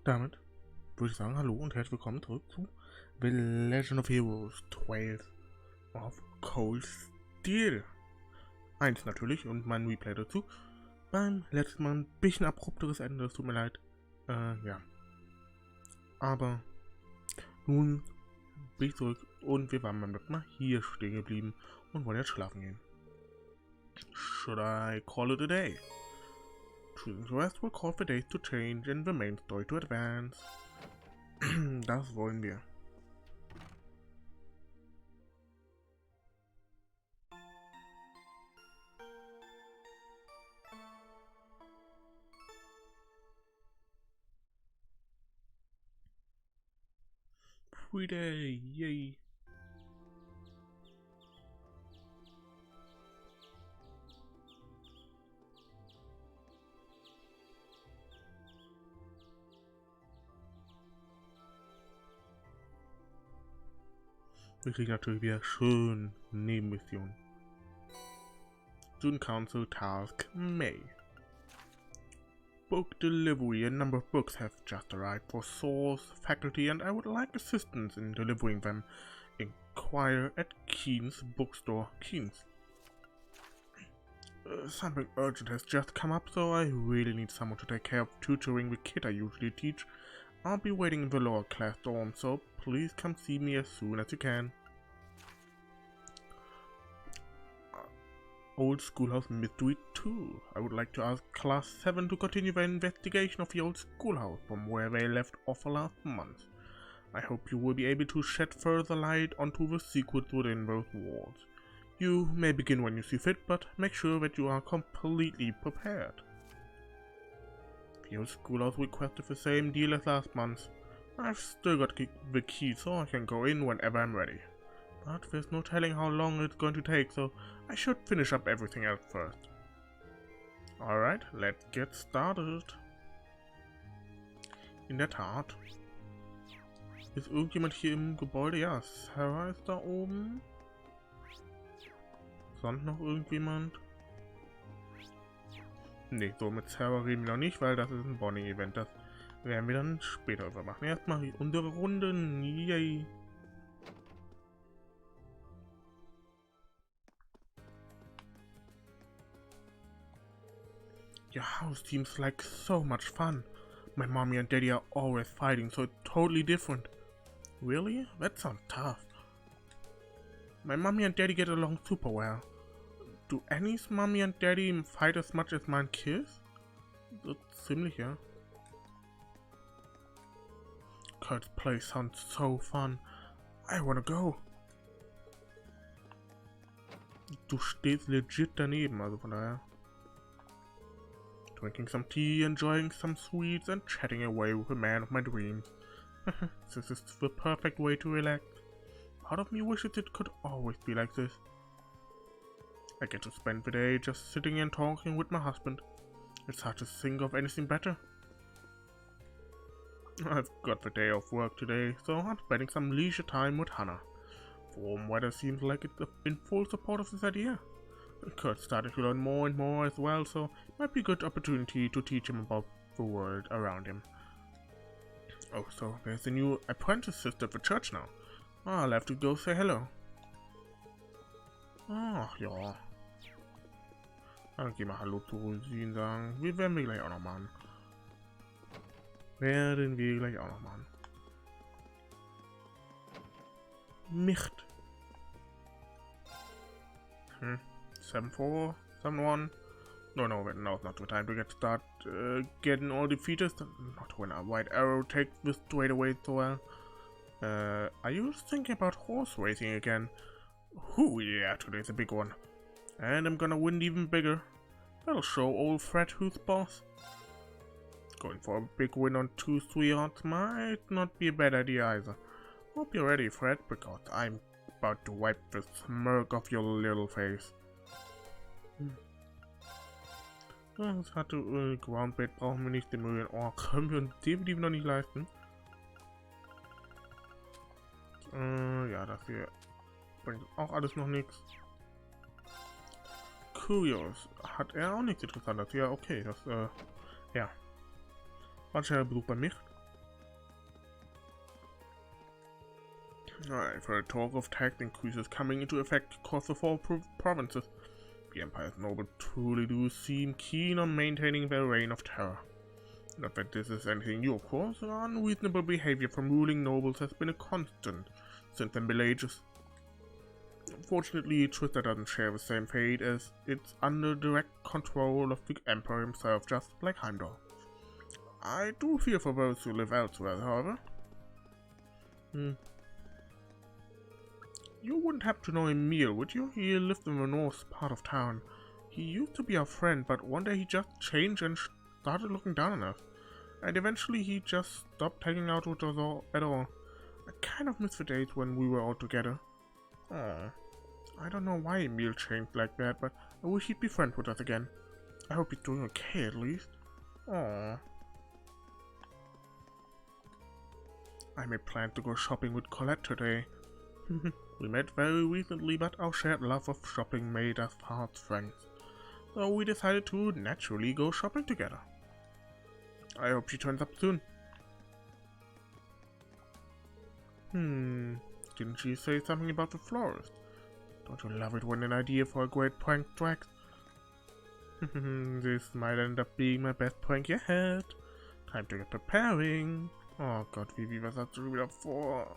Damit würde ich sagen, hallo und herzlich willkommen zurück zu The Legend of Heroes Trails of Cold Steel 1 natürlich und mein Replay dazu. Beim letzten Mal ein bisschen abrupteres Ende, es tut mir leid. Ja. Aber nun bin ich zurück und wir waren beim letzten Mal hier stehen geblieben und wollen jetzt schlafen gehen. Should I call it a day? Choosing to rest will cause the days to change and the main story to advance. Das wollen wir. Free day, yay! Wir kriegen natürlich wieder schön Nebenmissionen. Student Council Task May. Book delivery. A number of books have just arrived for Thors faculty and I would like assistance in delivering them. Inquire at Keen's bookstore. Keen's. Something urgent has just come up, so I really need someone to take care of tutoring the kid I usually teach. I'll be waiting in the lower class dorm, so please come see me as soon as you can. Old Schoolhouse Mystery 2. I would like to ask Class 7 to continue the investigation of the old schoolhouse from where they left off last month. I hope you will be able to shed further light onto the secrets within those walls. You may begin when you see fit, but make sure that you are completely prepared. The old schoolhouse requested the same deal as last month. I've still got the key, so I can go in whenever I'm ready. But there's no telling how long it's going to take, so I should finish up everything else first. Alright, let's get started. In der Tat. Ist irgendjemand hier im Gebäude? Ja, Sarah ist da oben. Sonst noch irgendjemand? Ne, so mit Sarah reden wir noch nicht, weil das ist ein Bonding-Event. Das werden wir dann später übermachen. Erstmal unsere Runden. Yay! Your house seems like so much fun. My mommy and daddy are always fighting, so it's totally different. Really? That sounds tough. My mommy and daddy get along super well. Do Annie's mommy and daddy fight as much as mine kiss? So ziemlich, ja. Kurt's place sounds so fun. I wanna go. Du stehst legit daneben, also von daher. Drinking some tea, enjoying some sweets, and chatting away with the man of my dreams. This is the perfect way to relax. Part of me wishes it could always be like this. I get to spend the day just sitting and talking with my husband. It's hard to think of anything better. I've got the day off work today, so I'm spending some leisure time with Hannah. The warm weather seems like it's in full support of this idea. Kurt started to learn more and more as well, so it might be a good opportunity to teach him about the world around him. Oh, so there's a new apprentice sister at the church now. I'll have to go say hello. Ach ja. Dann gehen wir Hallo zu Rosinen sagen. Werden wir gleich auch noch machen. Nicht. 7-4, 7-1. No, now's not the time to get started getting all the features. Not when a white arrow takes this straight away so well. Are you thinking about horse racing again? Ooh, yeah, today's a big one. And I'm gonna win even bigger. That'll show old Fred who's boss. Going for a big win on 2-3 yards might not be a bad idea either. Hope you're ready, Fred, because I'm about to wipe the smirk off your little face. Das hatte Groundbait brauchen wir nicht, den Müll. Oh, können wir uns definitiv noch nicht leisten. Ja, das hier bringt auch alles noch nichts. Curious. Hat er auch nichts Interessantes? Ja, okay, das, ja. War ein schneller Besuch bei mich. I've heard talk of tax increases coming into effect across the four provinces. The Empire's nobles truly do seem keen on maintaining their reign of terror. Not that this is anything new, of course. Unreasonable behavior from ruling nobles has been a constant since the Middle Ages. Unfortunately, Trista doesn't share the same fate, as it's under direct control of the Emperor himself, just like Heimdall. I do fear for those who live elsewhere, however. You wouldn't happen to know Emil, would you? He lived in the north part of town. He used to be our friend, but one day he just changed and started looking down on us. And eventually he just stopped hanging out with us at all. I kind of miss the days when we were all together. Aww. I don't know why Emil changed like that, but I wish he'd be friends with us again. I hope he's doing okay at least. Aww. I made plans to go shopping with Colette today. We met very recently, but our shared love of shopping made us fast friends. So we decided to naturally go shopping together. I hope she turns up soon. Didn't she say something about the florist? Don't you love it when an idea for a great prank strikes? This might end up being my best prank yet. Time to get preparing. Oh god, Vivi, was hast du wieder vor?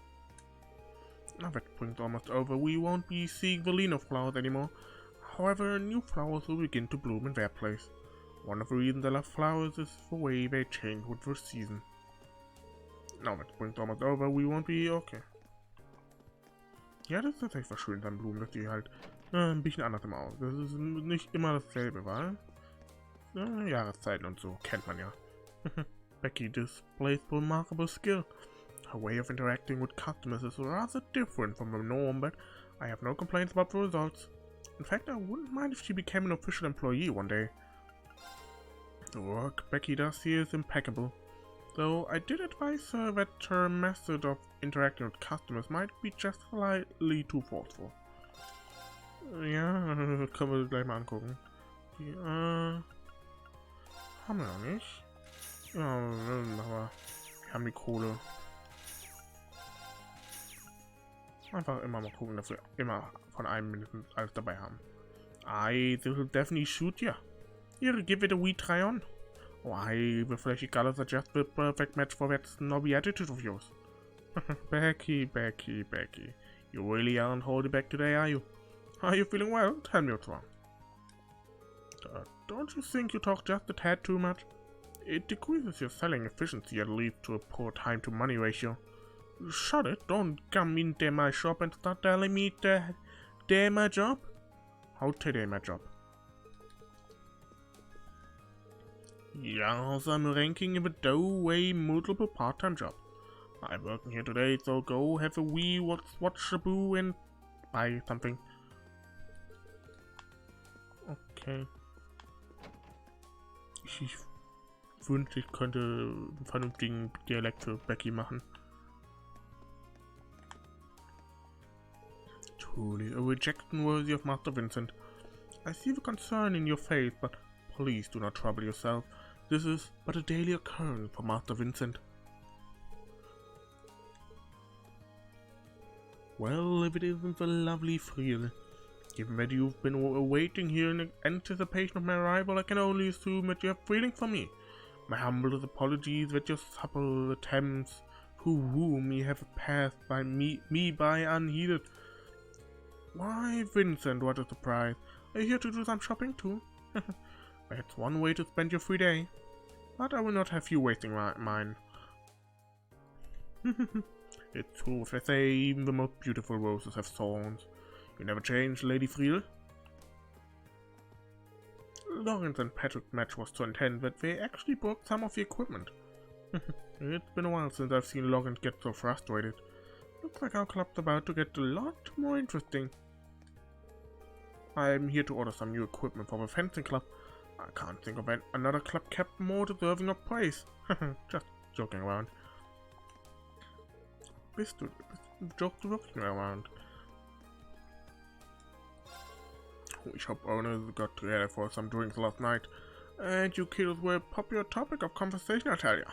Now that spring's almost over, we won't be seeing the Lino flowers anymore. However, new flowers will begin to bloom in their place. One of the reasons I love flowers is the way they change with the season. Now that spring's almost over, we won't be okay. Ja, das ist tatsächlich was schön an Blumen, dass die halt ein bisschen anders immer aus. Das ist nicht immer dasselbe, weil Jahreszeiten und so kennt man ja. Becky displays remarkable skill. Her way of interacting with customers is rather different from the norm, but I have no complaints about the results. In fact, I wouldn't mind if she became an official employee one day. The work Becky does here is impeccable, though I did advise her that her method of interacting with customers might be just slightly too forceful. Ja, können wir gleich mal angucken. Die, haben wir noch nicht. Ja, aber wir haben die Kohle. Einfach immer mal gucken, dass wir immer von einem mindestens alles dabei haben. This will definitely shoot ya. Here, give it a wee try on. Why, the flashy colors are just the perfect match for that snobby attitude of yours. Becky. You really aren't holding back today, are you? Are you feeling well? Tell me what's wrong. Don't you think you talk just a tad too much? It decreases your selling efficiency and leads to a poor time-to-money ratio. Shut it, don't come into my shop and start telling me to do my job. How to do my job? Yes, I'm ranking in the doorway multiple part-time jobs. I'm working here today, so go have a wee watch-a-boo and buy something. Okay. Ich wünschte, ich könnte einen vernünftigen Dialekt für Becky machen. Truly a rejection worthy of Master Vincent. I see the concern in your face, but please do not trouble yourself. This is but a daily occurrence for Master Vincent. Well, if it isn't the lovely Friel. Given that you've been awaiting here in anticipation of my arrival, I can only assume that you have feelings for me. My humblest apologies that your supple attempts to woo me have passed by me by unheeded. Why, Vincent, what a surprise. Are you here to do some shopping too? That's one way to spend your free day. But I will not have you wasting mine. It's true if they say even the most beautiful roses have thorns. You never changed, Lady Friel. Lawrence and Patrick's match was to intend that they actually broke some of the equipment. It's been a while since I've seen Lawrence get so frustrated. Looks like our club's about to get a lot more interesting. I'm here to order some new equipment for the fencing club. I can't think of another club kept more deserving of praise. Just joking around. Bist du joking around? We shop owners got together for some drinks last night, and you kiddos were a popular topic of conversation, I tell ya.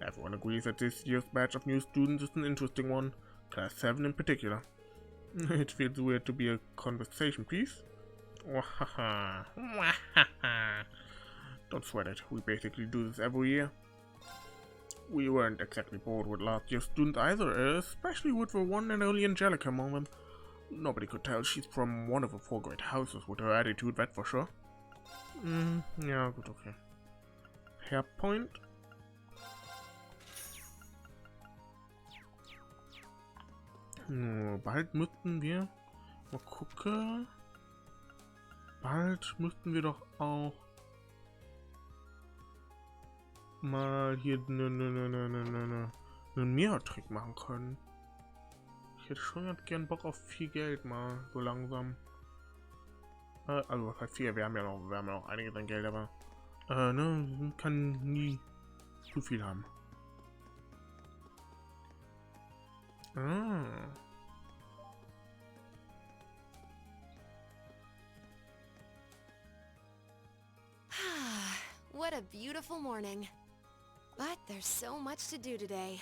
Everyone agrees that this year's batch of new students is an interesting one. Class 7 in particular. It feels weird to be a conversation piece. Don't sweat it, we basically do this every year. We weren't exactly bored with last year's students either, especially with the one and only Angelica among them. Nobody could tell she's from one of the 4 great houses with her attitude, that for sure. Ja, gut, okay. Hairpoint. Bald müssten wir mal gucken. Bald müssten wir doch auch mal hier einen Mehrtrick machen können. Ich hätte schon ganz gern Bock auf viel Geld mal, so langsam. Also was heißt viel? Wir haben ja noch einiges an Geld, aber ne, kann nie zu viel haben. What a beautiful morning. But there's so much to do today.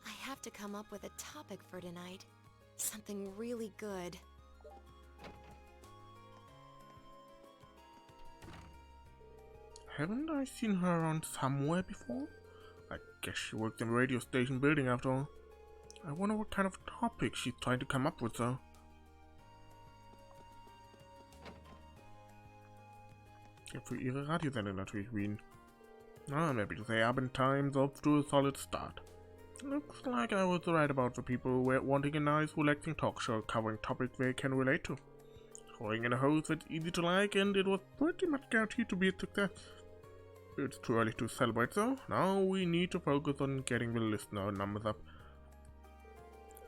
I have to come up with a topic for tonight. Something really good. Haven't I seen her around somewhere before? I guess she worked in the radio station building after all. I wonder what kind of topic she's trying to come up with though. Ja, für ihre Radiosendung natürlich Wien. I'm happy to say Urban Times off to a solid start. Looks like I was right about the people wanting a nice relaxing talk show covering topics they can relate to. Throwing in a host that's easy to like, and it was pretty much guaranteed to be a success. It's too early to celebrate though. Now we need to focus on getting the listener numbers up.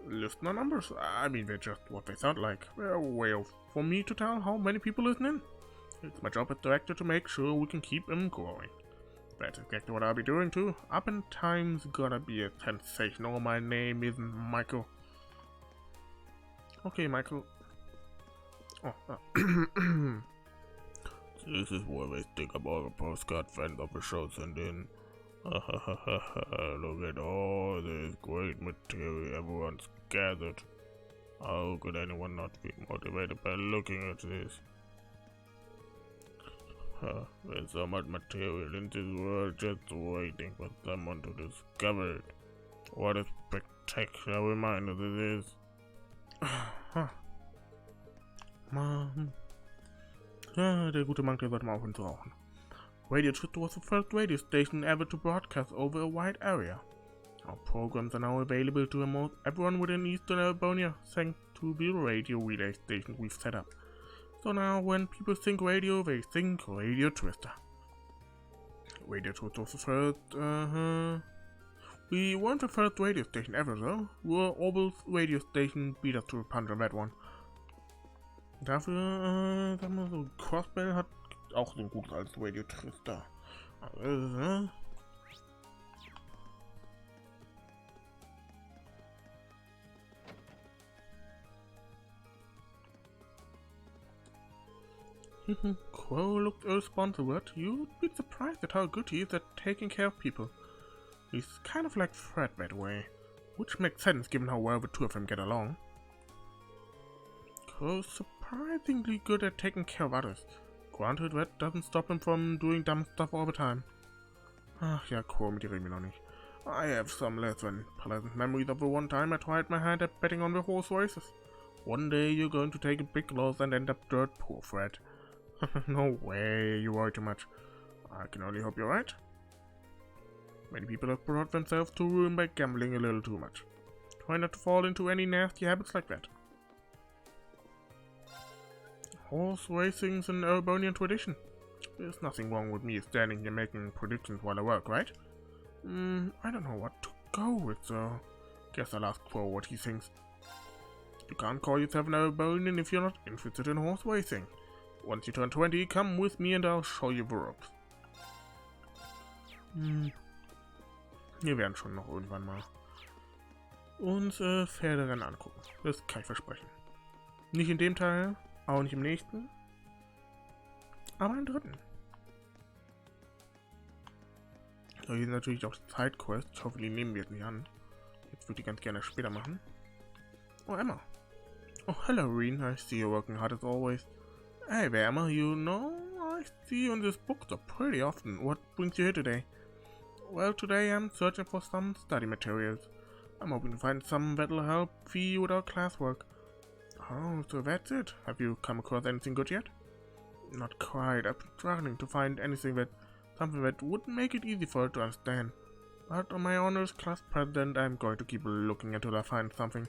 Listener numbers? I mean, they're just what they sound like. They're a way for me to tell how many people listen in. It's my job as director to make sure we can keep them growing. That's exactly what I'll be doing too. Up in Time's gonna be a sensation. Oh, my name isn't Michael. Okay, Michael. Oh, this is where they stick up all the postcard fans of the show send in. Look at all this great material everyone's gathered. How could anyone not be motivated by looking at this? There's so much material in this world just waiting for someone to discover it. What a spectacular reminder this is. Mann. Ja, der gute Mann, der sollte mal aufhören zu rauchen. Radio Trista was the first radio station ever to broadcast over a wide area. Our programs are now available to almost everyone within Eastern Erebonia thanks to the radio relay station we've set up. So now when people think radio, they think Radio Trista. Radio Trista was the first, we weren't the first radio station ever though. We were Orbel's radio station, beat us to a punch on that one. Dafür, sagen wir so, Crossbell hat auch so gut als Radio Trista. Crow looked irresponsible, but you'd be surprised at how good he is at taking care of people. He's kind of like Fred that way, which makes sense given how well the two of them get along. Crow's surprisingly good at taking care of others. Granted, that doesn't stop him from doing dumb stuff all the time. Ach ja, Crow, mit dir reden wir noch nicht. I have some less than pleasant memories of the one time I tried my hand at betting on the horse races. One day you're going to take a big loss and end up dirt poor, Fred. No way, you worry too much. I can only hope you're right. Many people have brought themselves to ruin by gambling a little too much. Try not to fall into any nasty habits like that. Horse racing's an Erebonian tradition. There's nothing wrong with me standing here making predictions while I work, right? I don't know what to go with, so guess I'll ask Crow what he thinks. You can't call yourself an Erebonian if you're not interested in horse racing. Once you turn 20, come with me and I'll show you the ropes. Wir werden schon noch irgendwann mal uns Pferderennen angucken. Das kann ich versprechen. Nicht in dem Teil, auch nicht im nächsten, aber im dritten. So, hier sind natürlich auch Sidequests. Ich hoffe, die nehmen wir jetzt nicht an. Ich würde die ganz gerne später machen. Oh, Emma. Oh, hello, Reen. I see you're working hard as always. Hey there, Emma. You know, I see you in this bookstore pretty often. What brings you here today? Well, today I'm searching for some study materials. I'm hoping to find some that'll help Fee with our classwork. Oh, so that's it. Have you come across anything good yet? Not quite. I'm struggling to find something that would make it easy for her to understand. But on my honors class president, I'm going to keep looking until I find something.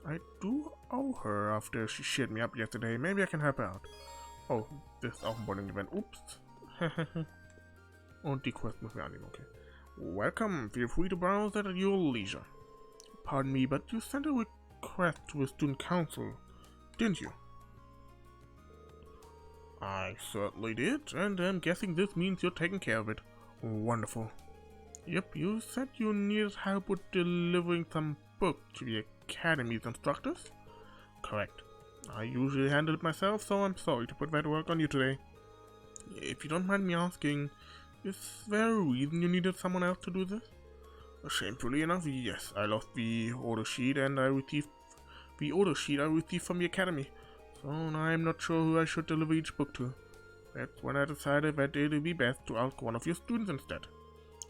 I do owe her after she cheered me up yesterday. Maybe I can help her out. Oh, this Offenboarding event. Oops. Und die Quest müssen wir annehmen, okay. Welcome. Feel free to browse at your leisure. Pardon me, but you sent a request to the student council, didn't you? I certainly did, and I'm guessing this means you're taking care of it. Wonderful. Yep, you said you needed help with delivering some books to the Academy's instructors? Correct. I usually handle it myself, so I'm sorry to put that work on you today. If you don't mind me asking, is there a reason you needed someone else to do this? Shamefully enough, yes. I lost the order sheet I received from the Academy, so I'm not sure who I should deliver each book to. That's when I decided that it would be best to ask one of your students instead.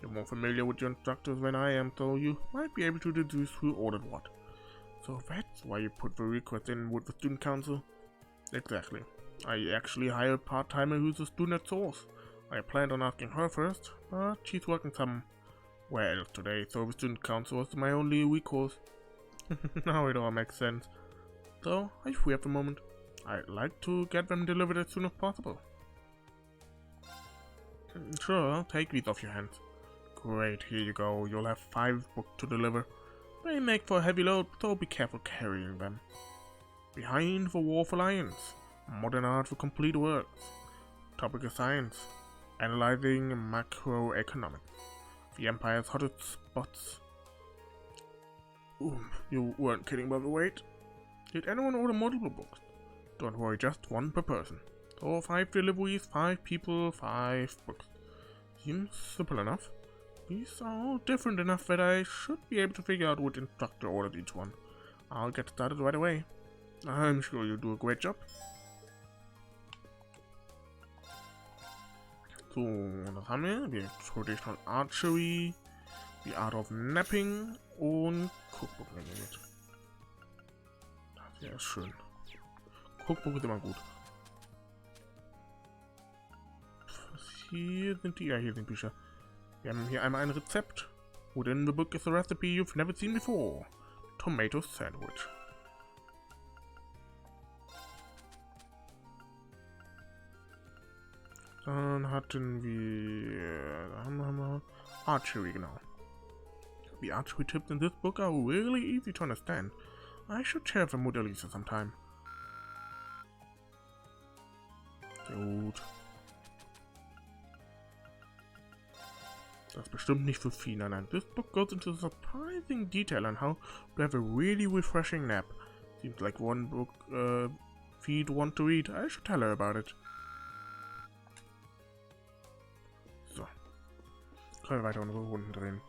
You're more familiar with your instructors than I am, so you might be able to deduce who ordered what. So that's why you put the request in with the student council? Exactly. I actually hired a part-timer who's a student at Thors. I planned on asking her first, but she's working somewhere else today, so the student council was my only recourse. Now it all makes sense. So, if we have a moment, I'd like to get them delivered as soon as possible. Sure, I'll take these off your hands. Great, here you go. You'll have 5 books to deliver. They make for a heavy load, so be careful carrying them. Behind the War for Alliance. Modern art for complete works. Topic is science. Analyzing macroeconomics. The Empire's hottest spots. Ooh, you weren't kidding by the weight. Did anyone order multiple books? Don't worry, just one per person. So 5 deliveries, 5 people, 5 books. Seems simple enough. These are all different enough that I should be able to figure out which instructor ordered each one. I'll get started right away. I'm sure you'll do a great job. So, das haben wir. Die Traditional Archery, The Art of Napping und Cookbook. Das ist schön. Cookbook ist immer gut. Hier sind die, ja, hier sind Bücher. Wir haben hier einmal ein Rezept. Within the book is a recipe you've never seen before. Tomato Sandwich. Dann hatten wir, da haben wir Archery, genau. The archery tips in this book are really easy to understand. I should share them with Elisa sometime. Gut. Das ist bestimmt nicht für Fina, nein. This book goes into surprising detail on how to have a really refreshing nap. Seems like one book Fee'd want to read. I should tell her about it. So. Können wir weiter unsere Runden drehen.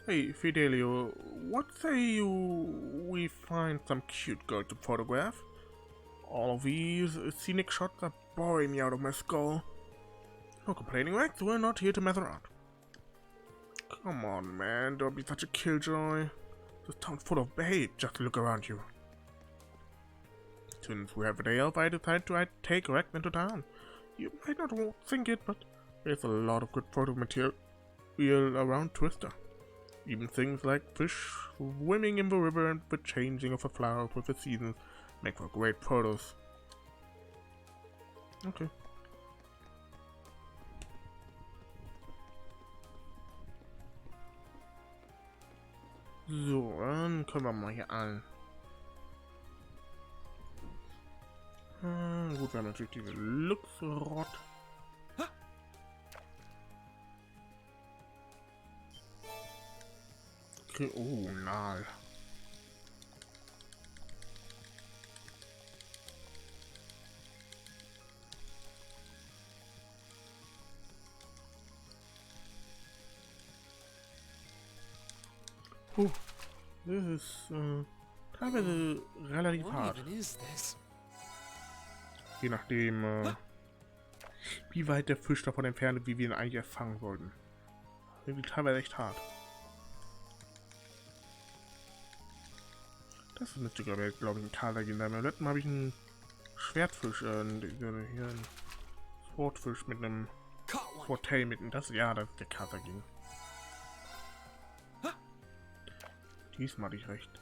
Hey, Fidelio, what say we find some cute girl to photograph? All of these scenic shots are boring me out of my skull. No complaining, Rex. We're not here to mess around. Come on, man. Don't be such a killjoy. This town's full of hate. Just look around you. Since we have a day off, I decided to take Rex into town. You might not think it, but there's a lot of good photo material around Trista. Even things like fish swimming in the river and the changing of the flowers with the seasons make for great photos. Okay. So, dann können wir mal hier an. Gut, wir haben natürlich diese Luxrot. Okay, oh, Nahl. Das ist teilweise relativ hart. Je nachdem, wie weit der Fisch davon entfernt ist, wie wir ihn eigentlich erst fangen sollten. Irgendwie teilweise echt hart. Das müsste, glaube ich, ein Kader gehen. Beim letzten Mal habe ich einen Schwertfisch, hier einen Swordfisch mit einem Swordtail mitten. Das ist der Kater ging. Diesmal hatte ich recht.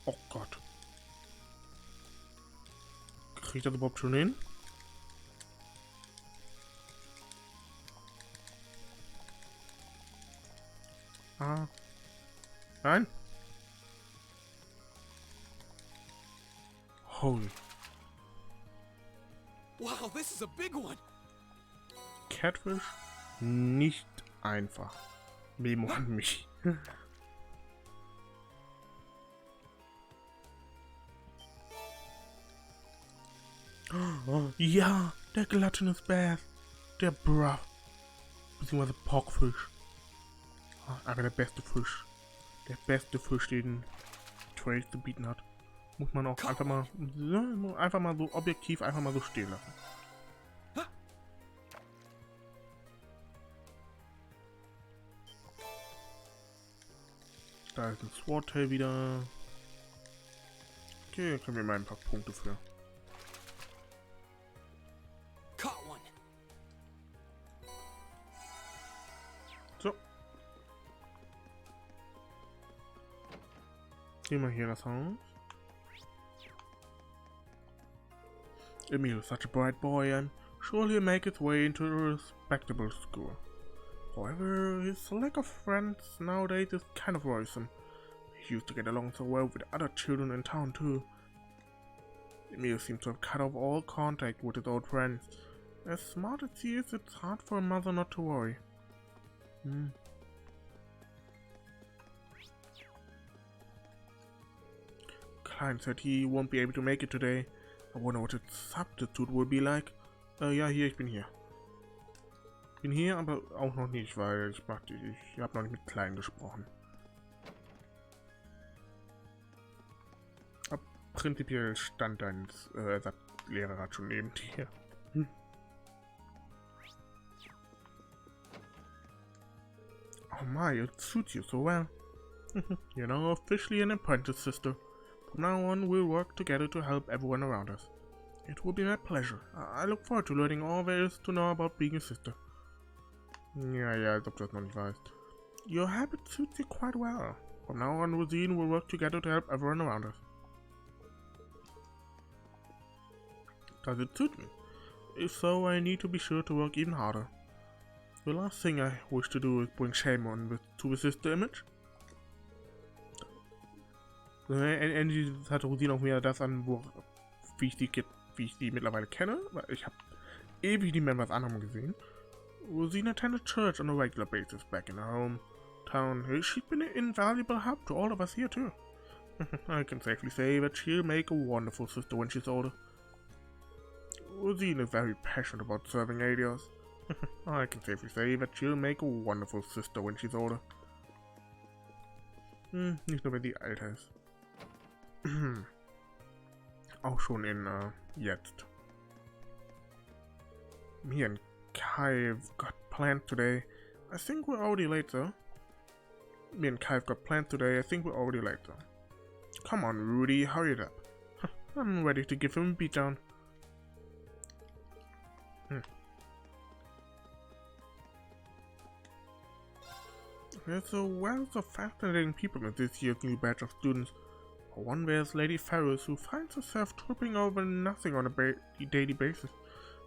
Oh Gott. Kriege ich das überhaupt schon hin? Ah. Nein? Holy. Wow, this is a big one. Catfish? Nicht einfach. Memo an mich. Oh, ja, der Gluttonous Bass. Der Bruh. Beziehungsweise Porkfisch. Aber der beste Fisch. Der beste Fisch, den Trail zu bieten hat. Muss man auch einfach mal so objektiv einfach mal so stehen lassen. Da ist ein Swordtail wieder. Okay, können wir mal ein paar Punkte für. So. Gehen wir hier in das Haus. Emil is such a bright boy and surely he'll make his way into a respectable school. However, his lack of friends nowadays is kind of worrisome. He used to get along so well with other children in town too. Emil seems to have cut off all contact with his old friends. As smart as he is, it's hard for a mother not to worry. Klein said he won't be able to make it today. I wonder what its substitute will be like. Ja, hier, ich bin hier. Bin hier, aber auch noch nicht, weil ich habe noch nicht mit Klein gesprochen. Aber prinzipiell stand dein Ersatzlehrer schon neben dir. Oh my, it suits you so well. You're now officially an apprentice, sister. From now on, we'll work together to help everyone around us. It will be my pleasure. I look forward to learning all there is to know about being a sister. Ja, als ob du das noch nicht weißt. Your habit suits you quite well. From now on, Rosine will work together to help everyone around us. Does it suit me? If so, I need to be sure to work even harder. The last thing I wish to do is bring shame to the sister image. Endlich hat Rosine auch wieder das an, wie ich die mittlerweile kenne, weil ich habe ewig nicht mehr was anderem gesehen. Rosine attended church on a regular basis back in her hometown. She's been an invaluable help to all of us here too. I can safely say that she'll make a wonderful sister when she's older. Rosine is very passionate about serving Adios. I can safely say that she'll make a wonderful sister when she's older. Nicht nur wenn sie älter ist. Auch schon in jetzt. Me and Kai've got plans today. I think we're already late, though. Me and Kai've got plans today. I think we're already late, though. Come on, Rudy, hurry it up. I'm ready to give him a beatdown. There's a wealth of fascinating people in this year's new batch of students. For one, there's Lady Ferris, who finds herself tripping over nothing on a daily basis.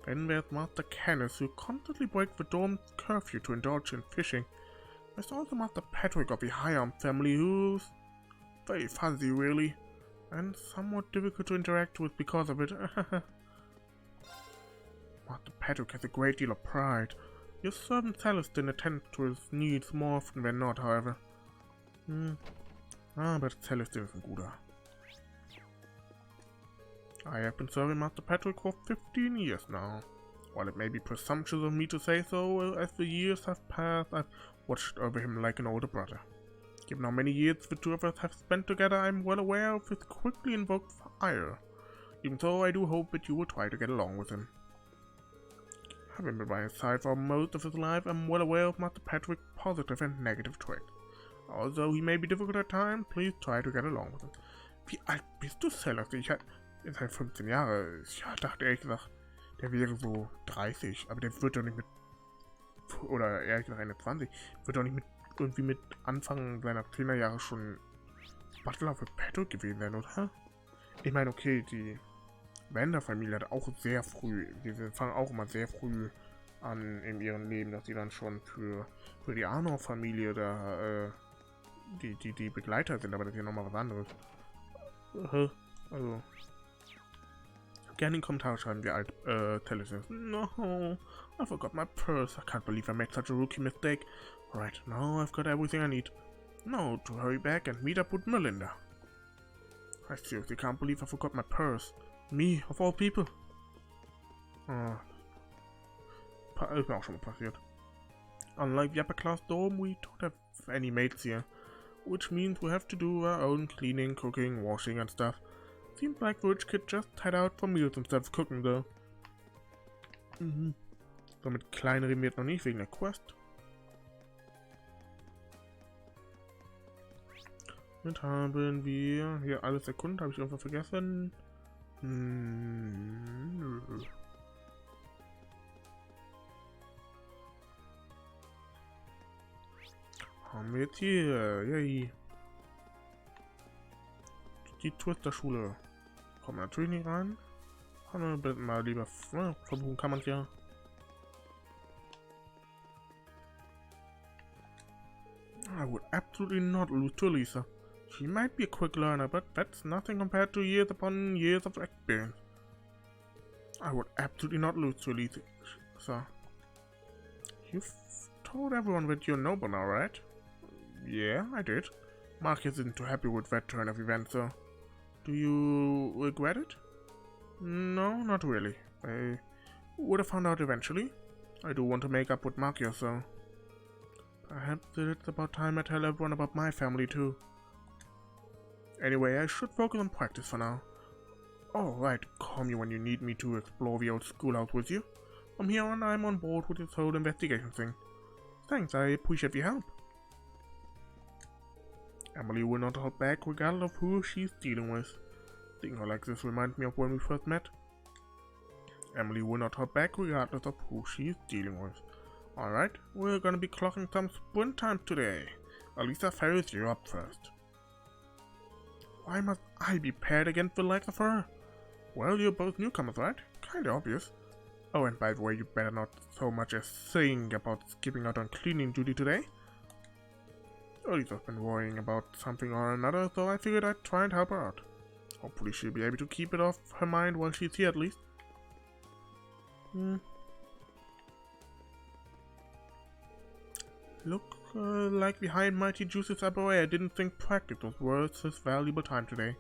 Then there's Master Canis, who constantly breaks the dorm curfew to indulge in fishing. There's also Master Patrick of the High-Arm family, who's very fuzzy, really, and somewhat difficult to interact with because of it. Master Patrick has a great deal of pride. Your servant Celestine attends to his needs more often than not, however. But Celestine ist ein guter. I have been serving Master Patrick for 15 years now. While it may be presumptuous of me to say so, as the years have passed, I've watched over him like an older brother. Given how many years the two of us have spent together, I'm well aware of his quickly invoked ire. Even so, I do hope that you will try to get along with him. Having been by his side for most of his life, I'm well aware of Master Patrick's positive and negative traits. Although he may be difficult at times, please try to get along with him. Wie alt bist du, Sellers? Ich hatte 15 Jahre. Ich dachte ehrlich gesagt, der wäre so 30, aber der wird doch nicht mit, oder ehrlich gesagt 21, wird doch nicht mit irgendwie mit Anfang seiner 10er Jahre schon Butler für Patrick gewesen sein, oder? Ich meine, okay, die Bender-Familie hat auch sehr früh, die fangen auch immer sehr früh an in ihrem Leben, dass sie dann schon für die Arnor-Familie da, die Begleiter sind, aber das ist ja nochmal was anderes. Also, gerne in den Kommentaren schreiben, wie alt Tellis ist. No, I forgot my purse. I can't believe I made such a rookie mistake. Right, now I've got everything I need. Now to hurry back and meet up with Melinda. I seriously can't believe I forgot my purse. Me, of all people. Ist mir auch schon mal passiert. Unlike the upper class dorm, we don't have any maids here. Which means we have to do our own cleaning, cooking, washing and stuff. Seems like the rich kid just head out for meals instead of cooking though. So mit klein reden wir jetzt noch nicht wegen der Quest. Damit haben wir hier alles erkundet. Habe ich irgendwas vergessen? Nö. Haben wir jetzt hier, yay. Die Trista-Schule. Kommen wir natürlich nicht rein. Haben wir mal lieber versuchen kann man es ja. I would absolutely not lose to Lisa. She might be a quick learner, but that's nothing compared to years upon years of experience. I would absolutely not lose to Lisa. So, you've told everyone that you're noble now, right? Yeah, I did. Marcus isn't too happy with that turn of events, so... Do you regret it? No, not really. I would have found out eventually. I do want to make up with Marcus, so... Perhaps it's about time I tell everyone about my family too. Anyway, I should focus on practice for now. Oh, right, call me when you need me to explore the old schoolhouse with you. From here on, I'm on board with this whole investigation thing. Thanks, I appreciate your help. Emily will not hold back regardless of who she's dealing with. Things like this remind me of when we first met. Emily will not hold back regardless of who she's dealing with. Alright, we're gonna be clocking some sprint time today. Alisa ferries you up first. Why must I be paired against the likes of her? Well, you're both newcomers, right? Kinda obvious. Oh, and by the way, you better not so much as think about skipping out on cleaning duty today. Alisa's been worrying about something or another, so I figured I'd try and help her out. Hopefully she'll be able to keep it off her mind while she's here at least. Look like the high and mighty Juice's Barriere didn't think practice was worth his valuable time today.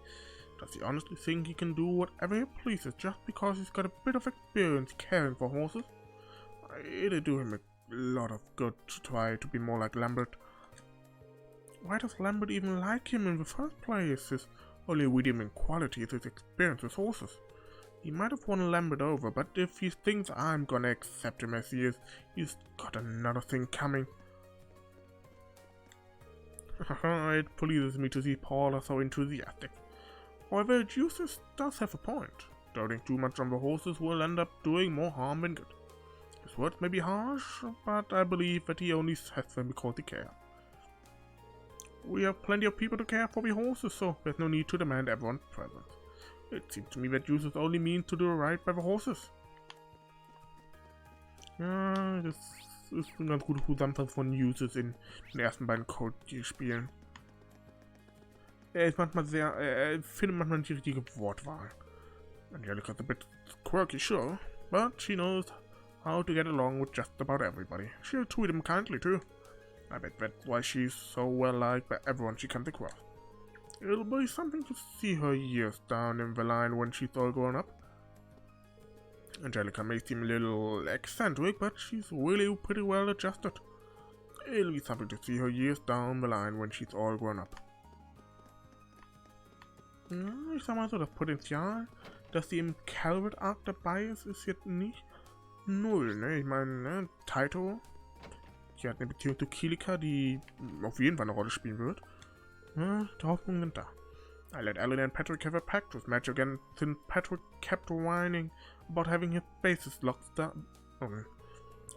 Does he honestly think he can do whatever he pleases just because he's got a bit of experience caring for horses? It'd do him a lot of good to try to be more like Lambert. Why does Lambert even like him in the first place? His only redeeming quality is his experience with horses. He might have won Lambert over, but if he thinks I'm gonna accept him as he is, he's got another thing coming. It pleases me to see Paula so enthusiastic. However, Juices does have a point. Doting too much on the horses will end up doing more harm than good. His words may be harsh, but I believe that he only says them because he cares. We have plenty of people to care for the horses, so there's no need to demand everyone's presence. It seems to me that Juices only means to do right by the horses. Ja, das ist eine ganz gute Zusammenfassung von Juices in den ersten beiden Cold Steel Spielen. Er ist manchmal sehr, er findet manchmal nicht die richtige Wortwahl. Angelica's a bit quirky, sure, but she knows how to get along with just about everybody. She'll treat him kindly too. I bet that's why she's so well liked by everyone she comes across. It'll be something to see her years down in the line when she's all grown up. Angelica may seem a little eccentric, but she's really pretty well adjusted. It'll be something to see her years down the line when she's all grown up. Ich sag mal so, das Potenzial, dass sie im Calvert-Arc dabei ist jetzt nicht null, ne? Ich meine, ne? Taito, die hat eine Beziehung zu Kilika, die auf jeden Fall eine Rolle spielen wird. Ja, die Hoffnungen sind da. I let Ellen and Patrick have a pact with Match again since Patrick kept whining about having his bases locked down.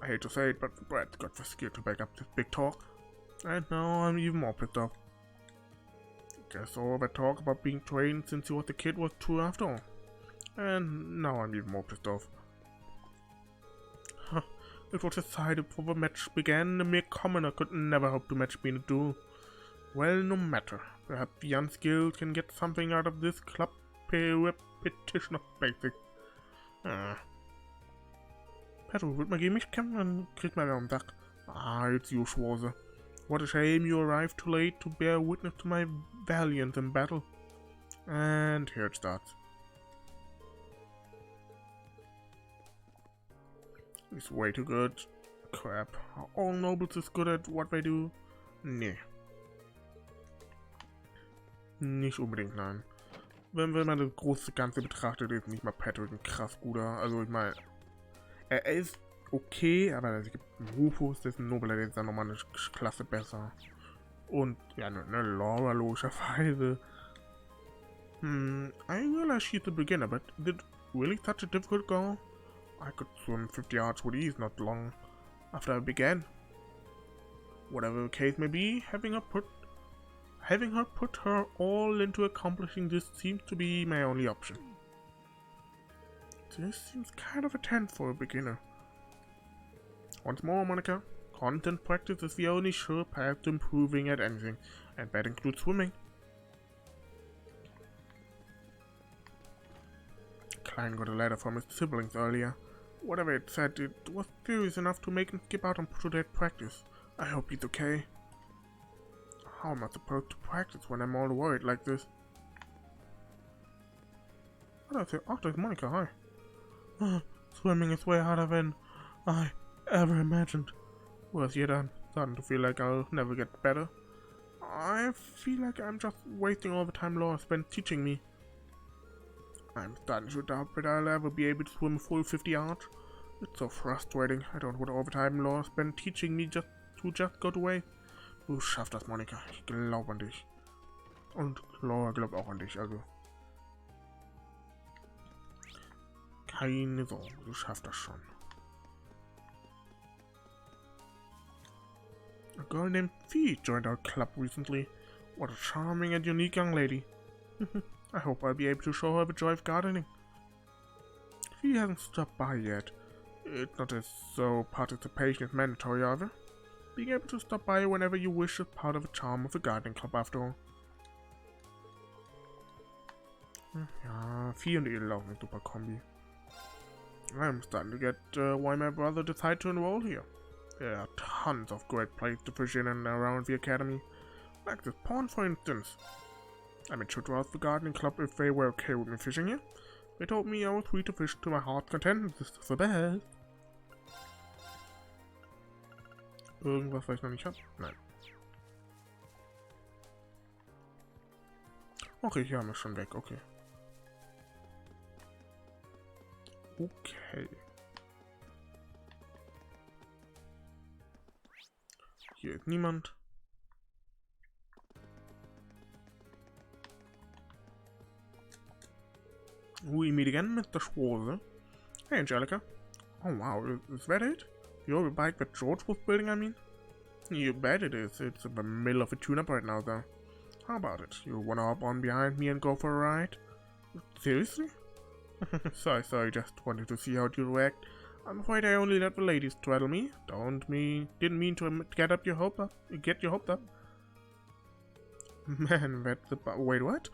I hate to say it, but Brad's got the skill to back up this big talk. And now I'm even more pissed off. Guess all that talk about being trained since he was a kid was true after all. And now I'm even more pissed off. It was decided before the match began, a mere commoner could never hope to match me in a duel. Well, no matter. Perhaps the unskilled can get something out of this club repetition of basics. Pedro, wird mal gegen mich kämpfen, dann kriegt man ja am Sack. It's you, Schwarze. What a shame you arrived too late to bear witness to my valiance in battle. And here it starts. It's way too good. Crap. Are all nobles is good at what they do? Nee. Nicht unbedingt, nein. Wenn man das große Ganze betrachtet, ist nicht mal Patrick ein krass guter. Also ich meine, er ist okay, aber es gibt einen Rufus, dessen Nobel, der ist dann nochmal eine Klasse besser. Und ja, eine Laura logischerweise. I realize she's a beginner, but is it really such a difficult goal? I could swim 50 yards with ease not long after I began. Whatever the case may be, having her put her all into accomplishing this seems to be my only option. This seems kind of intense for a beginner. Once more, Monica, constant practice is the only sure path to improving at anything, and that includes swimming. Klein got a letter from his siblings earlier. Whatever it said, it was serious enough to make him skip out on to-date practice. I hope he's okay. How am I supposed to practice when I'm all worried like this? What did I say? Oh, there's Monica, hi. Swimming is way harder than I ever imagined. Worse yet, I'm starting to feel like I'll never get better. I feel like I'm just wasting all the time Laura spent teaching me. I'm starting to doubt that I'll ever be able to swim a full 50 yards. It's so frustrating. I don't want all the time Laura spent teaching me just go away. Du schaffst das, Monika. Ich glaube an dich. Und Laura glaubt auch an dich, also. Keine Sorge, du schaffst das schon. A girl named Fee joined our club recently. What a charming and unique young lady. I hope I'll be able to show her the joy of gardening. Fee hasn't stopped by yet. It's not as though participation is mandatory either. Being able to stop by whenever you wish is part of the charm of the gardening club after all. Ja, Fee und Edel auch eine super Kombi. I'm starting to get why my brother decided to enroll here. There are tons of great places to fish in and around the academy. Like this pond, for instance. I made sure to ask the gardening club if they were okay with me fishing here. They told me I was free to fish to my heart's content. This is the best. Irgendwas, was ich noch nicht habe? Nein. Okay, hier haben wir schon weg. Okay. Okay. Hier ist niemand. We meet again, Mr. Schwarze. Hey, Angelica. Oh wow, is that it? You're the bike that George was building, I mean? You bet it is. It's in the middle of a tune-up right now, though. How about it? You wanna hop on behind me and go for a ride? Seriously? sorry, just wanted to see how you react. I'm afraid I only let the ladies straddle me. Didn't mean to get your hopes up. Man, that's about... Wait, what?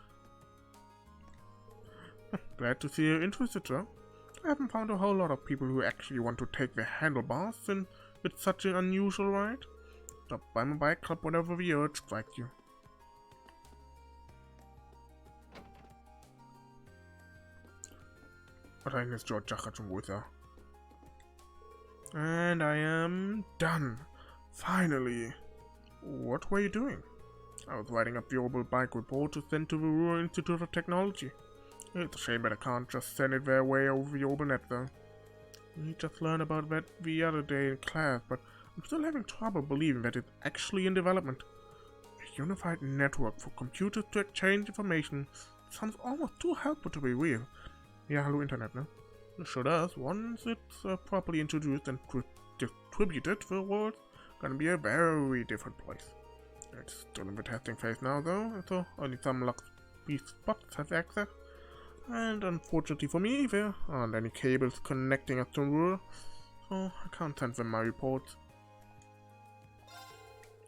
Glad to see you're interested, though. I haven't found a whole lot of people who actually want to take the handlebars and it's such an unusual ride. Stop by my bike club whenever the urge strikes you. da hinten ist George gerade schon, wo ist er? And I am done. Finally. What were you doing? I was writing up the orbital bike report to send to the Ruhr Institute of Technology. It's a shame that I can't just send it their way over the orbital net though. We just learned about that the other day in class, but I'm still having trouble believing that it's actually in development. A unified network for computers to exchange information sounds almost too helpful to be real. Yeah, hello Internet, ne? It sure does. Once it's properly introduced and distributed, the world's gonna be a very different place. It's still in the testing phase now though, so only some lucky spots have access. And unfortunately for me, there aren't any cables connecting us to Ruhr, so I can't send them my reports.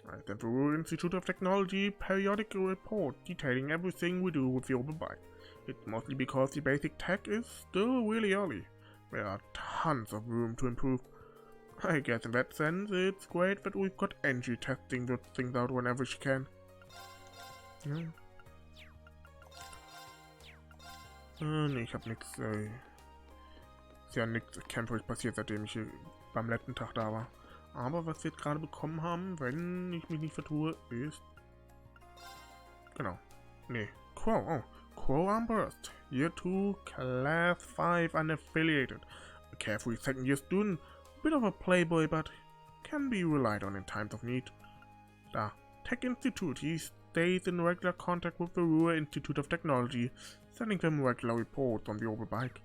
I sent the Ruhr Institute of Technology periodic report detailing everything we do with the orbital bike. It's mostly because the basic tech is still really early. There are tons of room to improve. I guess in that sense, it's great that we've got Angie testing those things out whenever she can. Ja. Nee, ich hab nix, ist ja nichts kämpferisch passiert, seitdem ich hier beim letzten Tag da war. Aber was wir jetzt gerade bekommen haben, wenn ich mich nicht vertue, ist... Genau. Nee, Crow, oh. Crow Armburst. Year 2, Class 5 unaffiliated. A carefree second year student. Bit of a playboy, but can be relied on in times of need. Da. Tech Institute. He stays in regular contact with the Ruhr Institute of Technology, sending them regular reports on the orbital bike.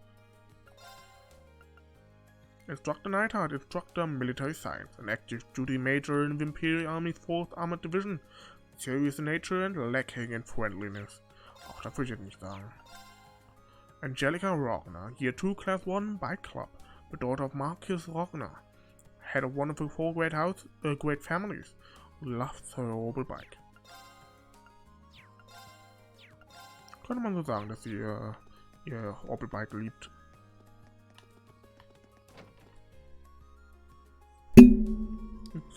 Instructor Neidhart, Instructor Military Science, an active duty major in the Imperial Army's 4th Armored Division, serious in nature and lacking in friendliness. Ach, das will ich jetzt nicht sagen. Angelica Rogner, Year 2 Class 1 Bike Club, the daughter of Marcus Rogner, head of one of the 4 great families, who loves her orbital bike. Könnte man so sagen, dass sie ihr orbital bike liebt.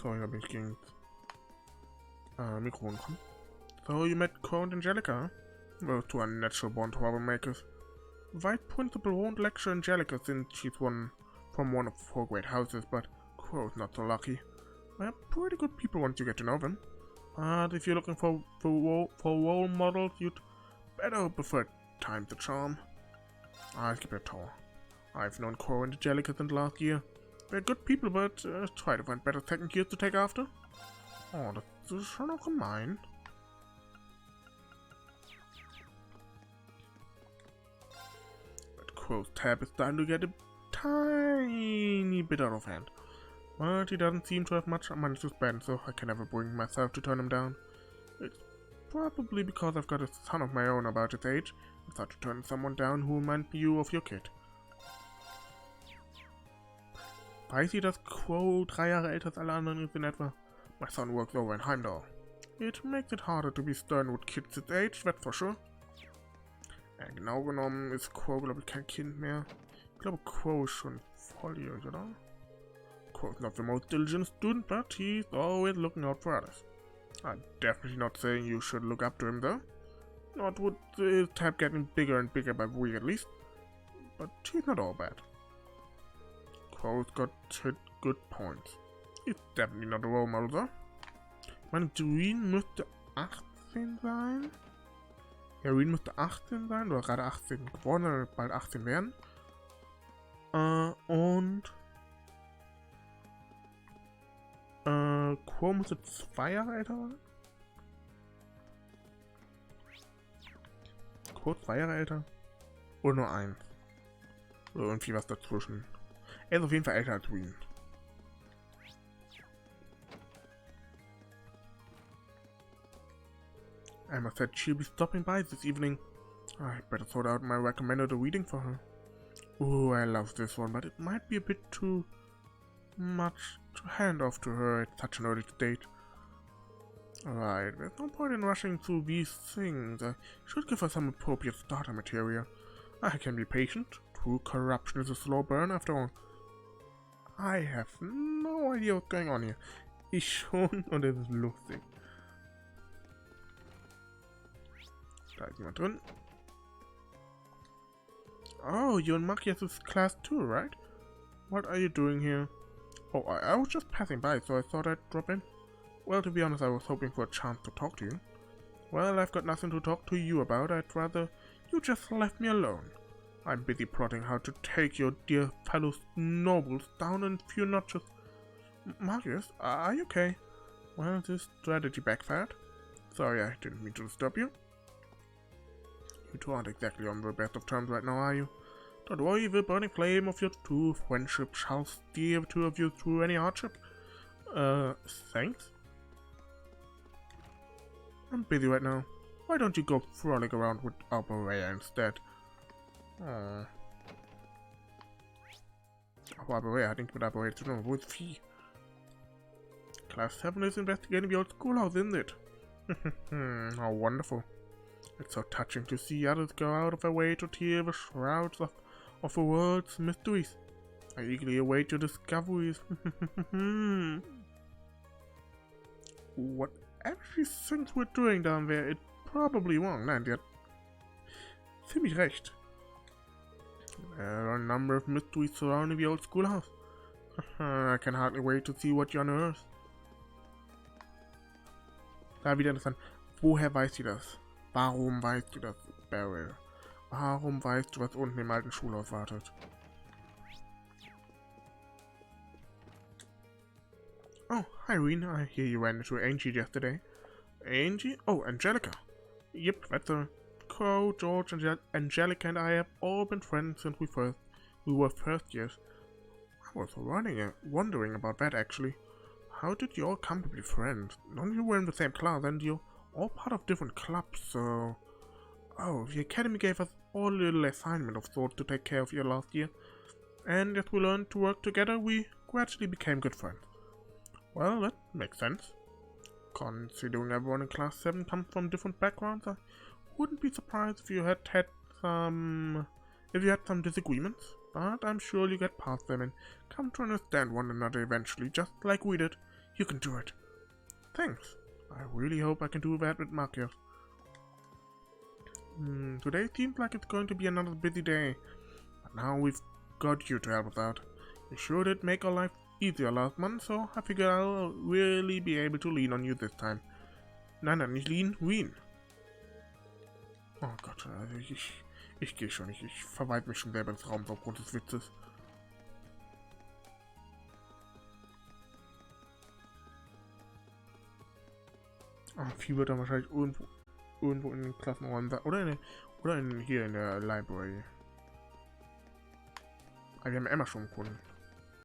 Sorry, da bin ich gegen Mikrofon gekommen. So you met Crow and Angelica? Those two are natural born troublemakers. The Vice Principal won't lecture Angelica since she's from one of 4 great houses, but Crow's not so lucky. They're pretty good people once you get to know them. But if you're looking for role models, you'd better prefer Time to Charm. I'll keep it tall. I've known Crow and Angelica since last year. They're good people, but try to find better second years to take after. Oh, das ist schon auch gemein. But Crow's tab is starting to get a tiny bit out of hand. But he doesn't seem to have much money to spend, so I can never bring myself to turn him down. It's probably because I've got a son of my own about his age. It's hard to turn someone down who reminds you of your kid. Weiß sie, dass Crow 3 Jahre älter als alle anderen ist in etwa? My son works over in Heimdall. It makes it harder to be stern with kids his age, that's for sure. Genau genommen ist Crow, glaube ich, kein Kind mehr. Ich glaube, Crow ist schon volljährig, oder? Crow's not the most diligent student, but he's always looking out for others. I'm definitely not saying you should look up to him, though. Not with his tab getting bigger and bigger by the week at least. But he's not all bad. Crow's got good points. He's definitely not a role model, though. Meine Drehen müsste 18 sein. Ja, Drehen müsste 18 sein, oder gerade 18 geworden, oder bald 18 werden. Und Crow müsste 2 Jahre älter sein. Crow 2 Jahre älter. Oder nur 1. Oder irgendwie was dazwischen. Er ist auf jeden Fall älter als Drehen. Emma said she'll be stopping by this evening. I better sort out my recommended reading for her. Oh, I love this one, but it might be a bit too much to hand off to her at such an early stage. Alright, there's no point in rushing through these things. I should give her some appropriate starter material. I can be patient. True corruption is a slow burn after all. I have no idea what's going on here. Ich schon, und es ist lustig. Da ist jemand drin. Oh, you're in Marius' class too, right? What are you doing here? Oh, I was just passing by, so I thought I'd drop in. Well, to be honest, I was hoping for a chance to talk to you. Well, I've got nothing to talk to you about. I'd rather you just left me alone. I'm busy plotting how to take your dear fellow nobles down in a few notches. Marius, are you okay? Well, this strategy backfired. Sorry, I didn't mean to disturb you. You two aren't exactly on the best of terms right now, are you? Don't worry, the burning flame of your true friendship shall steer the two of you through any hardship. Thanks? I'm busy right now. Why don't you go frolic around with our Barriere instead? Our Barriere, I think with our Barriere to know with fee. Class 7 is investigating the old schoolhouse, isn't it? How wonderful. It's so touching to see others go out of their way to tear the shrouds of the world's mysteries. I eagerly await your discoveries. Whatever she thinks we're doing down there, it's probably wrong. Nein, die hat ziemlich recht. There are a number of mysteries surrounding the old schoolhouse. I can hardly wait to see what you unearth. Da wieder interessant. Woher weiß sie das? Warum weißt du das, Barriere? Warum weißt du, was unten im alten Schulhaus wartet? Oh, hi Irene. I hear you ran into Angie yesterday. Angie? Oh, Angelica. Yep, that's her. Crow, George, Angelica and I have all been friends since we were first years. I was wondering about that actually. How did you all come to be friends? None of you were in the same class and you're all part of different clubs, so... Oh, the academy gave us all a little assignment of sorts to take care of you last year. And as we learned to work together, we gradually became good friends. Well, that makes sense. Considering everyone in Class 7 comes from different backgrounds, I wouldn't be surprised if you had some disagreements. But I'm sure you get past them and come to understand one another eventually, just like we did. You can do it. Thanks. I really hope I can do that with Marius. Today seems like it's going to be another busy day. But now we've got you to help us out. You sure did make our life easier last month, so I figure I'll really be able to lean on you this time. Nein, nicht lean, win. Oh Gott, also ich gehe schon nicht. Ich verweise mich schon selber ins Raum aufgrund des Witzes. Viel wird dann wahrscheinlich irgendwo in den Klassenräumen sein. Oder hier in der Library. Aber wir haben Emma schon gefunden.